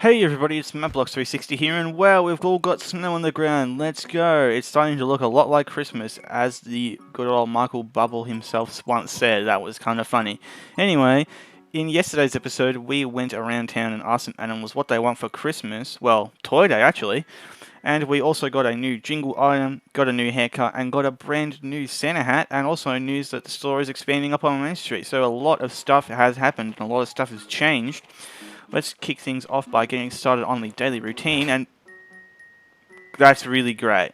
Hey everybody, it's MapBlock360 here, and wow, we've all got snow on the ground. Let's go! It's starting to look a lot like Christmas, as the good old Michael Bubble himself once said. That was kind of funny. Anyway, in yesterday's episode, we went around town and asked some animals what they want for Christmas. Well, Toy Day actually. And we also got a new jingle item, got a new haircut, and got a brand new Santa hat, and also news that the store is expanding up on Main Street. So a lot of stuff has happened, and a lot of stuff has changed. Let's kick things off by getting started on the daily routine, and that's really great.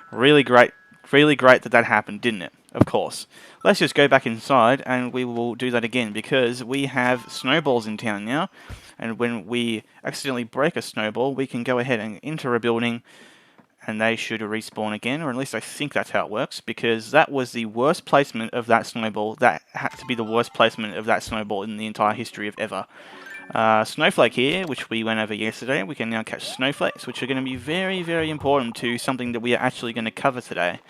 Really great. Really great that that happened, didn't it? Of course. Let's just go back inside, and we will do that again, because we have snowballs in town now, and when we accidentally break a snowball, we can go ahead and enter a building, and they should respawn again, or at least I think that's how it works, because that was the worst placement of that snowball. That had to be the worst placement of that snowball in the entire history of ever. Snowflake here, which we went over yesterday. We can now catch snowflakes, which are going to be very, very important to something that we are actually going to cover today.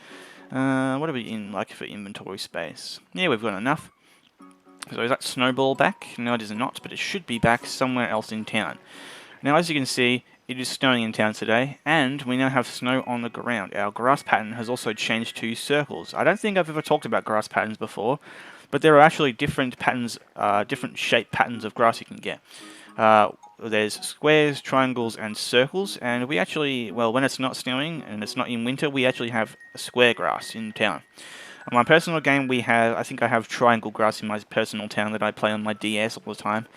What are we in like for inventory space? Yeah, we've got enough. So is that snowball back? No, it is not, but it should be back somewhere else in town. Now, as you can see, it is snowing in town today, and we now have snow on the ground. Our grass pattern has also changed to circles. I don't think I've ever talked about grass patterns before, but there are actually different patterns, different shape patterns of grass you can get. There's squares, triangles, and circles, and we actually, well, when it's not snowing and it's not in winter, we actually have square grass in town. On my personal game, I think I have triangle grass in my personal town that I play on my DS all the time.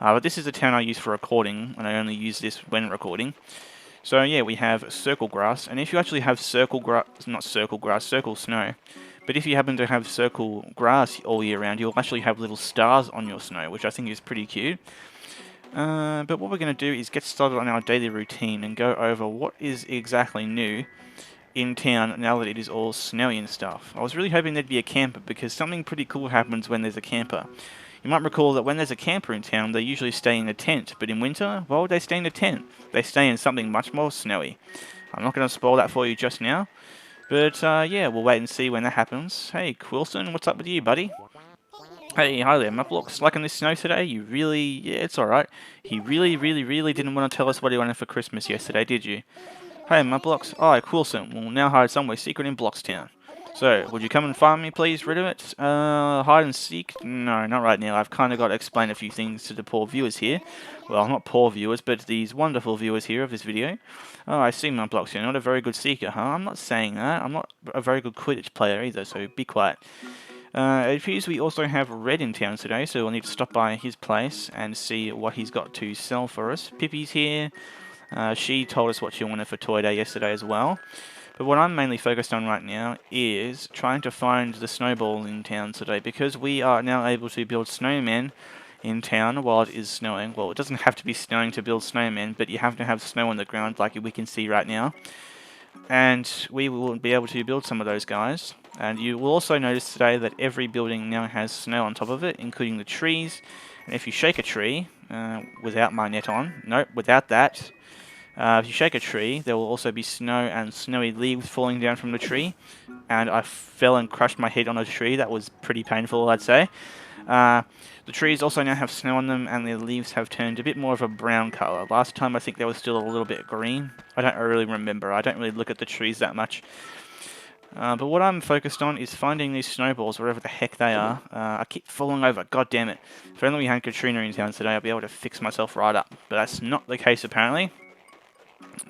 But this is the town I use for recording, and I only use this when recording. So yeah, we have circle grass, and if you actually have circle snow. But if you happen to have circle grass all year round, you'll actually have little stars on your snow, which I think is pretty cute. But what we're going to do is get started on our daily routine and go over what is exactly new in town now that it is all snowy and stuff. I was really hoping there'd be a camper, because something pretty cool happens when there's a camper. You might recall that when there's a camper in town, they usually stay in a tent, but in winter, why would they stay in a tent? They stay in something much more snowy. I'm not going to spoil that for you just now, but yeah, we'll wait and see when that happens. Hey, Quilson, what's up with you, buddy? Hey, hi there, Map. Looks like in this snow today, yeah, it's alright. He really didn't want to tell us what he wanted for Christmas yesterday, did you? Hey, Mudblocks. Oh, Quilson will now hide somewhere secret in Blockstown. So, would you come and find me, please, Riddit? Hide and seek? No, not right now. I've kind of got to explain a few things to the poor viewers here. Well, not poor viewers, but these wonderful viewers here of this video. Oh, I see, Mudblocks. You're not a very good seeker, huh? I'm not saying that. I'm not a very good Quidditch player either, so be quiet. It appears we also have Red in town today, so we'll need to stop by his place and see what he's got to sell for us. Pippi's here. She told us what she wanted for Toy Day yesterday as well. But what I'm mainly focused on right now is trying to find the snowball in town today, because we are now able to build snowmen in town while it is snowing. Well, it doesn't have to be snowing to build snowmen, but you have to have snow on the ground like we can see right now. And we will be able to build some of those guys. And you will also notice today that every building now has snow on top of it, including the trees. And if you shake a tree, without my net on, nope, without that, if you shake a tree, there will also be snow and snowy leaves falling down from the tree. And I fell and crushed my head on a tree. That was pretty painful, I'd say. The trees also now have snow on them, and their leaves have turned a bit more of a brown colour. Last time I think they were still a little bit green. I don't really remember. I don't really look at the trees that much. But what I'm focused on is finding these snowballs wherever the heck they are. I keep falling over. God damn it. If only we had Katrina in town today, I'd be able to fix myself right up. But that's not the case, apparently.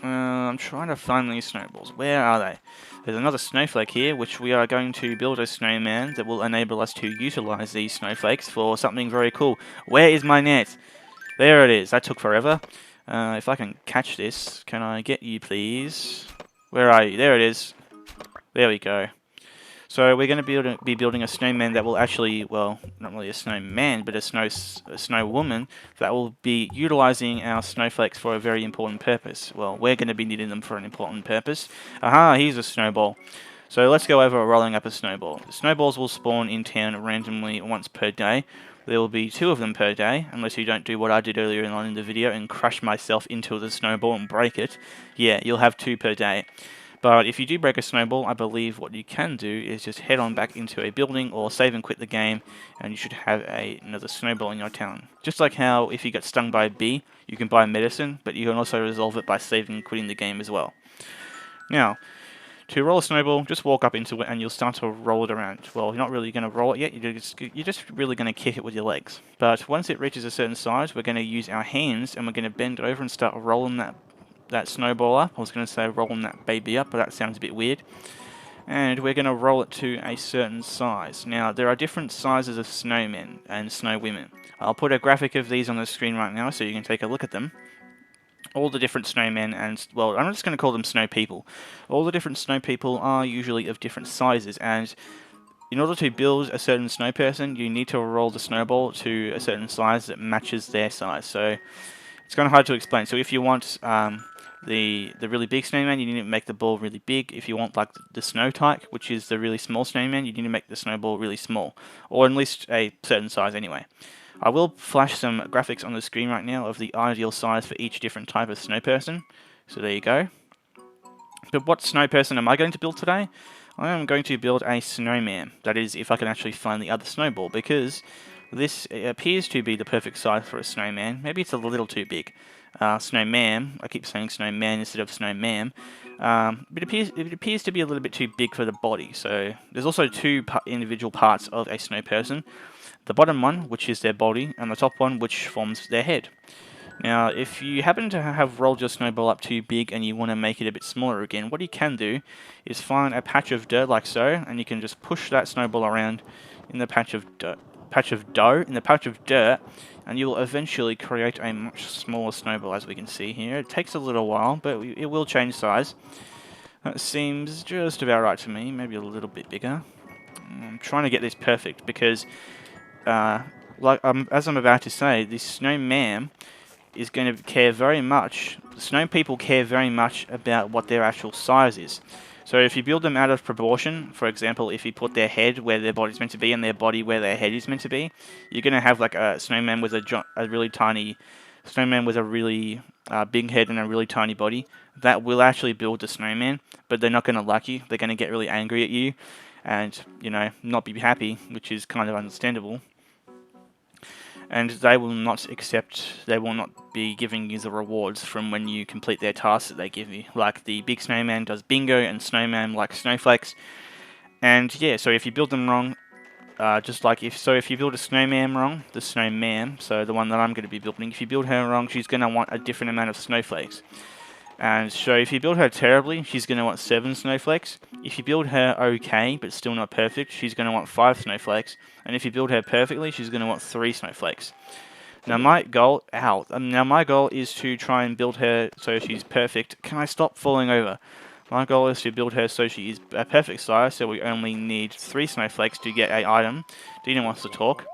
I'm trying to find these snowballs. Where are they? There's another snowflake here, which we are going to build a snowman that will enable us to utilize these snowflakes for something very cool. Where is my net? There it is. That took forever. If I can catch this, can I get you, please? Where are you? There it is. There we go. So we're going to be building a snowman that will actually, well, not really a snowman, but a snow woman that will be utilizing our snowflakes for a very important purpose. Well, we're going to be needing them for an important purpose. Aha, here's a snowball. So let's go over rolling up a snowball. Snowballs will spawn in town randomly once per day. There will be 2 of them per day, unless you don't do what I did earlier on in the video and crush myself into the snowball and break it. Yeah, you'll have 2 per day. But if you do break a snowball, I believe what you can do is just head on back into a building or save and quit the game, and you should have another snowball in your town. Just like how if you get stung by a bee, you can buy medicine, but you can also resolve it by saving and quitting the game as well. Now, to roll a snowball, just walk up into it and you'll start to roll it around. Well, you're not really going to roll it yet, you're just really going to kick it with your legs. But once it reaches a certain size, we're going to use our hands and we're going to bend over and start rolling that snowball up. I was going to say rolling that baby up, but that sounds a bit weird. And we're going to roll it to a certain size. Now, there are different sizes of snowmen and snow women. I'll put a graphic of these on the screen right now so you can take a look at them. All the different snowmen and, well, I'm just going to call them snow people. All the different snow people are usually of different sizes, and in order to build a certain snow person, you need to roll the snowball to a certain size that matches their size. So it's kind of hard to explain. So if you want the really big snowman, you need to make the ball really big. If you want like the snow type, which is the really small snowman, you need to make the snowball really small, or at least a certain size anyway. I will flash some graphics on the screen right now of the ideal size for each different type of snow person. So there you go. But what snow person am I going to build today? I am going to build a snowman. That is, if I can actually find the other snowball, because this appears to be the perfect size for a snowman. Maybe it's a little too big. Snowman, I keep saying snowman instead of snowman. But it appears to be a little bit too big for the body. So there's also two individual parts of a snow person. The bottom one, which is their body, and the top one, which forms their head. Now, if you happen to have rolled your snowball up too big and you want to make it a bit smaller again, what you can do is find a patch of dirt like so, and you can just push that snowball around in the patch of dirt, and you will eventually create a much smaller snowball, as we can see here. It takes a little while, but it will change size. That seems just about right to me, maybe a little bit bigger. I'm trying to get this perfect because as I'm about to say, this snowman is going to care very much. Snow people care very much about what their actual size is. So if you build them out of proportion, for example, if you put their head where their body's meant to be and their body where their head is meant to be, you're going to have like a snowman with a really tiny snowman with a really big head and a really tiny body. That will actually build the snowman, but they're not going to like you. They're going to get really angry at you and, you know, not be happy, which is kind of understandable. And they will not be giving you the rewards from when you complete their tasks that they give you. Like the big snowman does bingo and snowman like snowflakes. And yeah, so if you build them wrong, if you build a snowman wrong, the snowman, so the one that I'm going to be building, if you build her wrong, she's going to want a different amount of snowflakes. And so if you build her terribly, she's going to want 7 snowflakes. If you build her okay, but still not perfect, she's going to want 5 snowflakes. And if you build her perfectly, she's going to want 3 snowflakes. Now my goal is to try and build her so she's perfect. Can I stop falling over? My goal is to build her so she is a perfect size, so we only need 3 snowflakes to get a item. Dina wants to talk.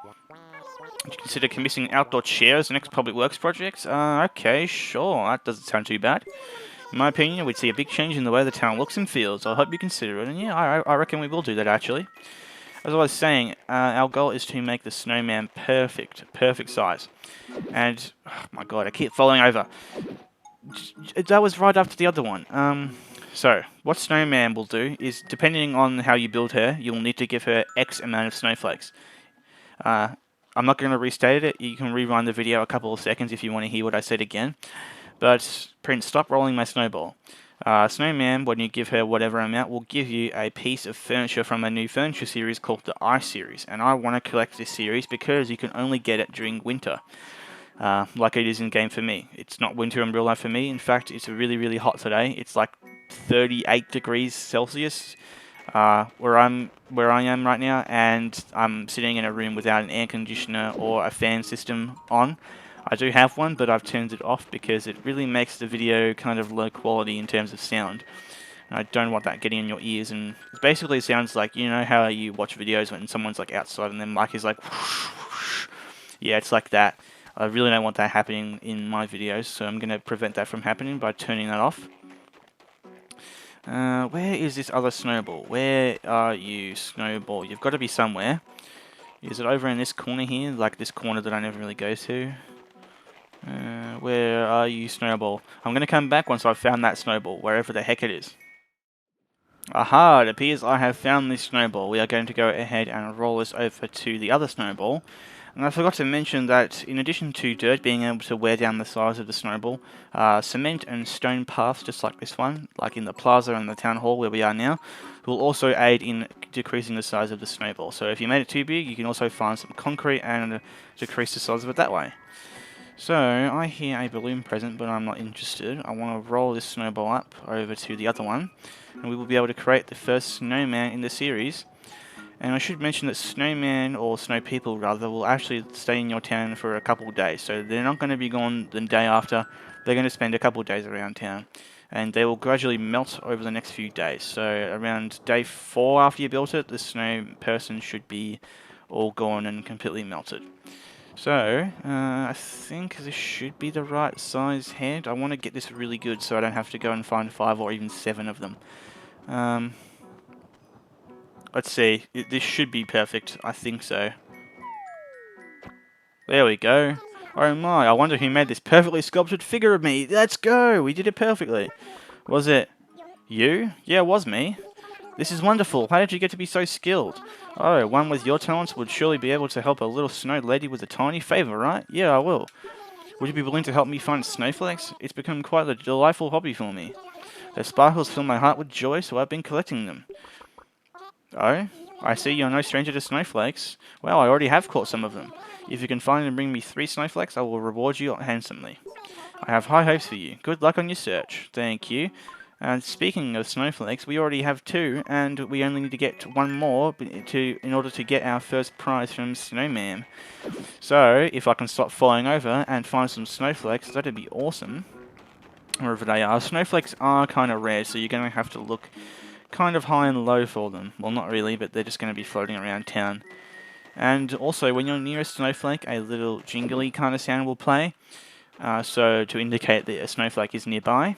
Would you consider commissioning outdoor chairs next public works projects? Okay, sure. That doesn't sound too bad. In my opinion, we'd see a big change in the way the town looks and feels. I hope you consider it. And yeah, I reckon we will do that, actually. As I was saying, our goal is to make the snowman perfect size. And, oh my god, I keep falling over. That was right after the other one. So, what snowman will do is, depending on how you build her, you'll need to give her X amount of snowflakes. I'm not going to restate it. You can rewind the video a couple of seconds if you want to hear what I said again. But, Prince, stop rolling my snowball. Snowman, when you give her whatever amount, will give you a piece of furniture from a new furniture series called the Ice series. And I want to collect this series because you can only get it during winter. Like it is in game for me. It's not winter in real life for me. In fact, it's really, really hot today. It's like 38 degrees Celsius. Where I am right now, and I'm sitting in a room without an air conditioner or a fan system on. I do have one, but I've turned it off because it really makes the video kind of low quality in terms of sound. And I don't want that getting in your ears, and it basically sounds like, you know how you watch videos when someone's like outside and their mic is like whoosh, whoosh. Yeah, it's like that. I really don't want that happening in my videos, so I'm going to prevent that from happening by turning that off. Where is this other snowball? Where are you, snowball? You've got to be somewhere. Is it over in this corner here? Like this corner that I never really go to? Where are you, snowball? I'm going to come back once I've found that snowball, wherever the heck it is. Aha, it appears I have found this snowball. We are going to go ahead and roll this over to the other snowball. And I forgot to mention that in addition to dirt being able to wear down the size of the snowball, cement and stone paths just like this one, like in the plaza and the town hall where we are now, will also aid in decreasing the size of the snowball. So if you made it too big, you can also find some concrete and decrease the size of it that way. So, I hear a balloon present, but I'm not interested. I want to roll this snowball up over to the other one, and we will be able to create the first snowman in the series. And I should mention that snowman, or snow people rather, will actually stay in your town for a couple of days. So they're not going to be gone the day after, they're going to spend a couple of days around town. And they will gradually melt over the next few days. So around day 4 after you built it, the snow person should be all gone and completely melted. So, I think this should be the right size head. I want to get this really good so I don't have to go and find 5 or even 7 of them. Let's see. This should be perfect. I think so. There we go. Oh my, I wonder who made this perfectly sculpted figure of me. Let's go! We did it perfectly. Was it you? Yeah, it was me. This is wonderful. How did you get to be so skilled? Oh, one with your talents would surely be able to help a little snow lady with a tiny favor, right? Yeah, I will. Would you be willing to help me find snowflakes? It's become quite a delightful hobby for me. Their sparkles fill my heart with joy, so I've been collecting them. Oh? I see you're no stranger to snowflakes. Well, I already have caught some of them. If you can find and bring me 3 snowflakes, I will reward you handsomely. I have high hopes for you. Good luck on your search. Thank you. And speaking of snowflakes, we already have 2, and we only need to get 1 more in order to get our first prize from Snowman. So, if I can stop falling over and find some snowflakes, that'd be awesome. Wherever they are. Snowflakes are kind of rare, so you're going to have to look kind of high and low for them. Well, not really, but they're just going to be floating around town. And also, when you're near a snowflake, a little jingly kind of sound will play. So, to indicate that a snowflake is nearby.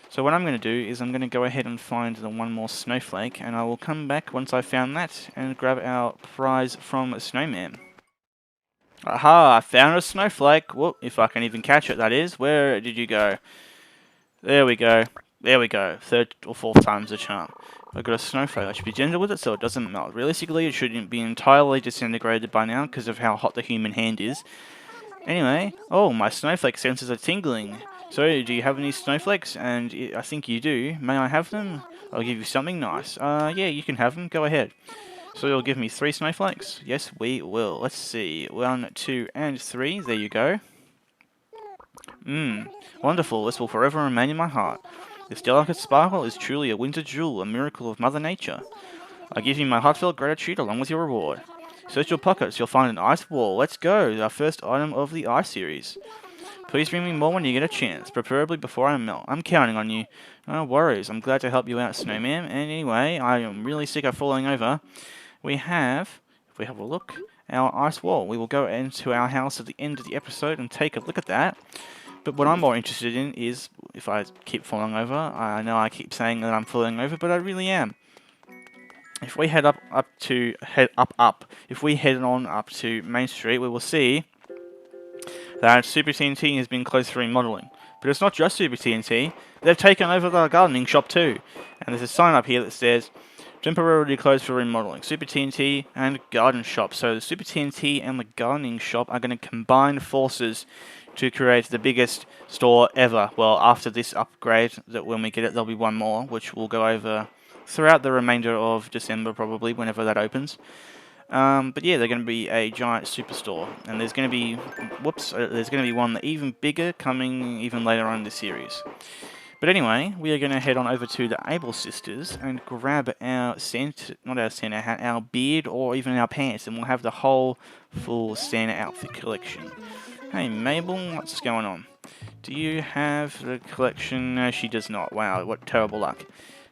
So what I'm going to do is I'm going to go ahead and find the 1 more snowflake, and I will come back once I've found that and grab our prize from Snowman. Aha, I found a snowflake. Whoop, if I can even catch it, that is. Where did you go? There we go. There we go. 3rd or 4th time's the charm. I've got a snowflake. I should be gentle with it so it doesn't melt. Realistically, it shouldn't be entirely disintegrated by now because of how hot the human hand is. Anyway, oh, my snowflake senses are tingling. So, do you have any snowflakes? And I think you do. May I have them? I'll give you something nice. Yeah, you can have them. Go ahead. So you'll give me 3 snowflakes? Yes, we will. Let's see. 1, 2, and 3. There you go. Wonderful. This will forever remain in my heart. This delicate sparkle is truly a winter jewel, a miracle of Mother Nature. I give you my heartfelt gratitude along with your reward. Search your pockets, you'll find an ice wall. Let's go, our first item of the ice series. Please bring me more when you get a chance, preferably before I melt. I'm counting on you. No worries, I'm glad to help you out, Snowman. Anyway, I am really sick of falling over. We have, if we have a look, our ice wall. We will go into our house at the end of the episode and take a look at that. But what I'm more interested in is, if I keep falling over, I know I keep saying that I'm falling over, but I really am. If we head if we head on up to Main Street, we will see that Super TNT has been closed for remodeling. But it's not just Super TNT, they've taken over the gardening shop too. And there's a sign up here that says, temporarily closed for remodeling, Super TNT and Garden Shop. So the Super TNT and the gardening shop are going to combine forces to create the biggest store ever. Well, after this upgrade, that when we get it, there'll be 1 more, which we'll go over throughout the remainder of December, probably, whenever that opens. But yeah, they're going to be a giant superstore, and there's going to be, there's going to be one even bigger coming even later on in the series. But anyway, we are going to head on over to the Able Sisters and grab our Santa hat, our beard, or even our pants, and we'll have the whole full Santa outfit collection. Hey Mabel, what's going on? Do you have the collection? No, she does not. Wow, what terrible luck.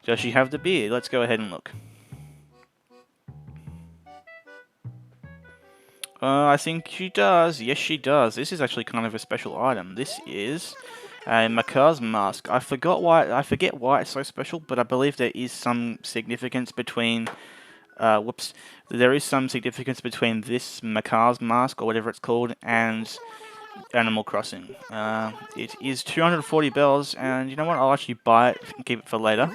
Does she have the beard? Let's go ahead and look. I think she does. Yes, she does. This is actually kind of a special item. This is a Maca's mask. I forget why it's so special, but I believe there is some significance between. There is some significance between this Maca's mask or whatever it's called and Animal Crossing. It is 240 bells, and you know what? I'll actually buy it and keep it for later.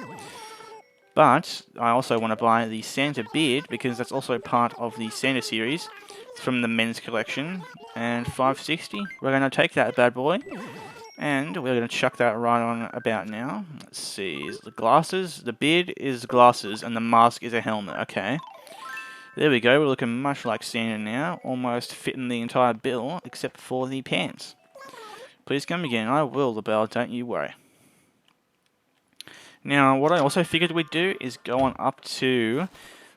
But I also want to buy the Santa beard because that's also part of the Santa series. It's from the men's collection. And 560. We're going to take that bad boy. And we're going to chuck that right on about now. Let's see. Is the glasses? The beard is glasses and the mask is a helmet. Okay. There we go. We're looking much like Santa now. Almost fitting the entire bill except for the pants. Please come again. I will, the bell. Don't you worry. Now, what I also figured we'd do is go on up to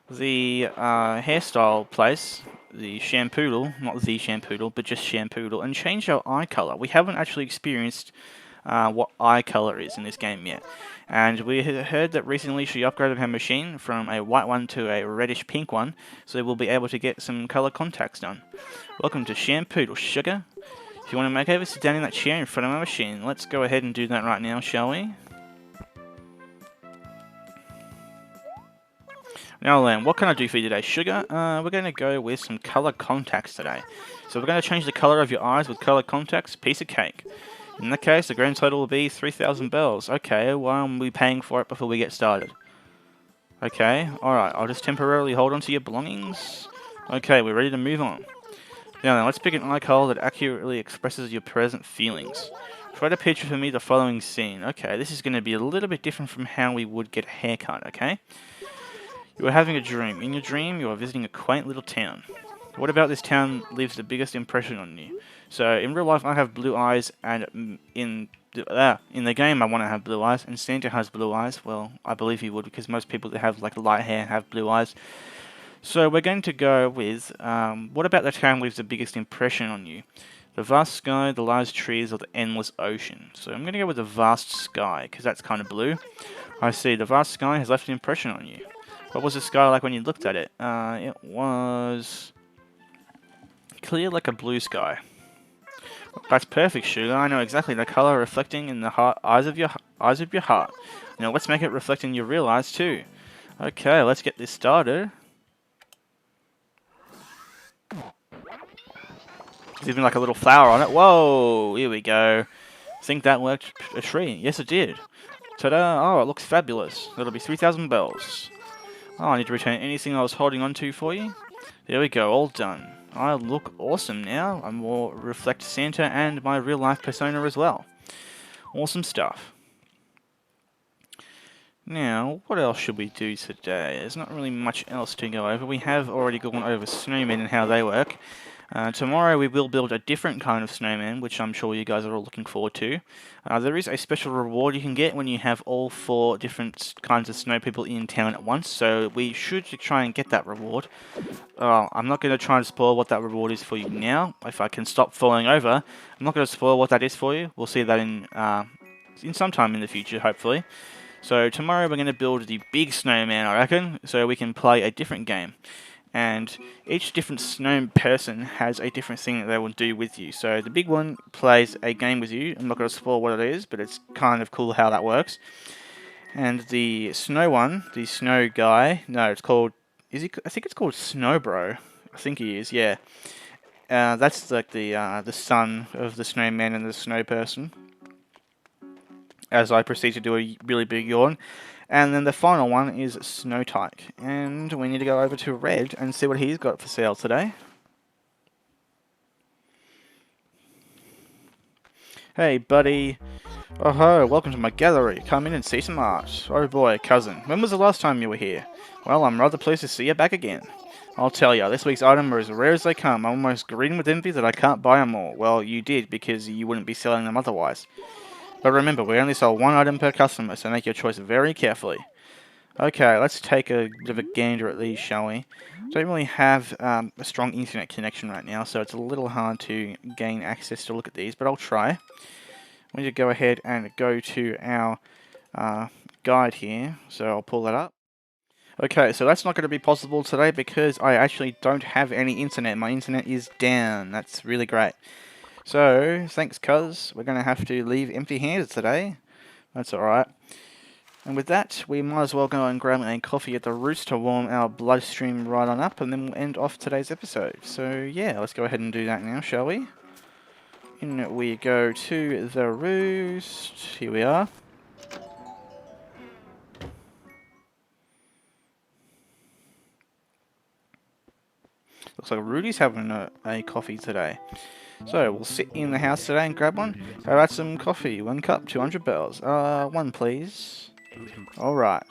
the hairstyle place, the Shampoodle, not the Shampoodle, but just Shampoodle, and change our eye color. We haven't actually experienced what eye color is in this game yet. And we heard that recently she upgraded her machine from a white one to a reddish pink one, so we'll be able to get some color contacts done. Welcome to Shampoodle, sugar. If you want to make over, sit down in that chair in front of my machine. Let's go ahead and do that right now, shall we? Now then, what can I do for you today, sugar? We're going to go with some color contacts today. So we're going to change the color of your eyes with color contacts, piece of cake. In that case, the grand total will be 3,000 bells. Okay, why aren't we paying for it before we get started? Okay, alright, I'll just temporarily hold on to your belongings. Okay, we're ready to move on. Now then, let's pick an eye color that accurately expresses your present feelings. Try to picture for me the following scene. Okay, this is going to be a little bit different from how we would get a haircut, okay? You are having a dream. In your dream, you are visiting a quaint little town. What about this town leaves the biggest impression on you? So, in real life, I have blue eyes, and in the game, I want to have blue eyes, and Santa has blue eyes. Well, I believe he would, because most people that have like light hair have blue eyes. So, we're going to go with, what about the town leaves the biggest impression on you? The vast sky, the large trees, or the endless ocean? So, I'm going to go with the vast sky, because that's kind of blue. I see, the vast sky has left an impression on you. What was the sky like when you looked at it? It was clear like a blue sky. That's perfect, sugar. I know exactly the color reflecting in the eyes of your heart. Now let's make it reflect in your real eyes too. Okay, let's get this started. There's even like a little flower on it. Whoa! Here we go. Think that worked a tree? Yes, it did. Ta-da! Oh, it looks fabulous. That'll be 3,000 bells. Oh, I need to return anything I was holding on to for you. There we go, all done. I look awesome now. I will reflect Santa and my real life persona as well. Awesome stuff. Now, what else should we do today? There's not really much else to go over. We have already gone over snowmen and how they work. Tomorrow we will build a different kind of snowman, which I'm sure you guys are all looking forward to. There is a special reward you can get when you have all 4 different kinds of snow people in town at once, so we should try and get that reward. I'm not going to try and spoil what that reward is for you now. If I can stop falling over, I'm not going to spoil what that is for you. We'll see that in some time in the future, hopefully. So tomorrow we're going to build the big snowman, I reckon, so we can play a different game. And each different snow person has a different thing that they will do with you. So the big one plays a game with you. I'm not going to spoil what it is, but it's kind of cool how that works. And the snow one, the snow guy, no, it's called, I think it's called Snow Bro. I think he is, yeah. That's like the son of the snowman and the snow person. As I proceed to do a really big yawn. And then the final one is Snow Tyke. And we need to go over to Red and see what he's got for sale today. Hey, buddy. Oh ho, welcome to my gallery. Come in and see some art. Oh boy, cousin. When was the last time you were here? Well, I'm rather pleased to see you back again. I'll tell ya, this week's items are as rare as they come. I'm almost green with envy that I can't buy them all. Well, you did, because you wouldn't be selling them otherwise. But remember, we only sell 1 item per customer, so make your choice very carefully. Okay, let's take a bit of a gander at these, shall we? Don't really have a strong internet connection right now, so it's a little hard to gain access to look at these, but I'll try. We need to go ahead and go to our guide here, so I'll pull that up. Okay, so that's not going to be possible today because I actually don't have any internet. My internet is down. That's really great. So, thanks cuz, we're going to have to leave empty-handed today. That's alright. And with that, we might as well go and grab a coffee at the Roost to warm our bloodstream right on up, and then we'll end off today's episode. So yeah, let's go ahead and do that now, shall we? In we go to the Roost. Here we are. Looks like Rudy's having a coffee today. So we'll sit in the house today and grab one. How about some coffee? 1 cup, 200 bells. One please. Alright.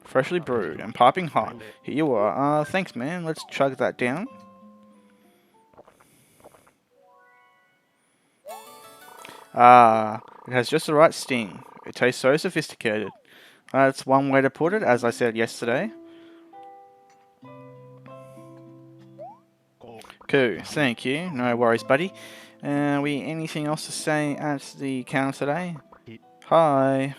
Freshly brewed and piping hot. Here you are. Thanks man. Let's chug that down. It has just the right sting. It tastes so sophisticated. That's one way to put it, as I said yesterday. Cool, thank you. No worries, buddy. We anything else to say at the counter today? Hi.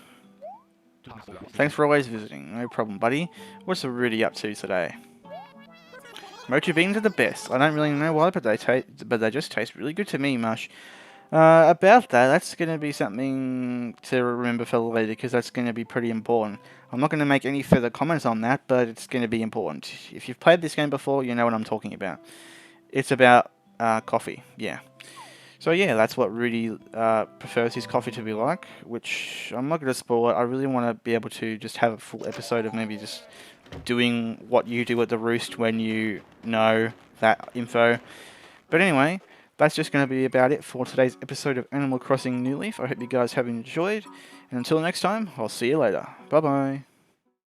Thanks for always visiting. No problem, buddy. What's Rudy up to today? Mochi beans are the best. I don't really know why, but they just taste really good to me, Mush. About that, that's going to be something to remember for later, because that's going to be pretty important. I'm not going to make any further comments on that, but it's going to be important. If you've played this game before, you know what I'm talking about. It's about coffee, yeah. So yeah, that's what Rudy prefers his coffee to be like, which I'm not going to spoil it. I really want to be able to just have a full episode of maybe just doing what you do at the roost when you know that info. But anyway, that's just going to be about it for today's episode of Animal Crossing New Leaf. I hope you guys have enjoyed, and until next time, I'll see you later. Bye bye.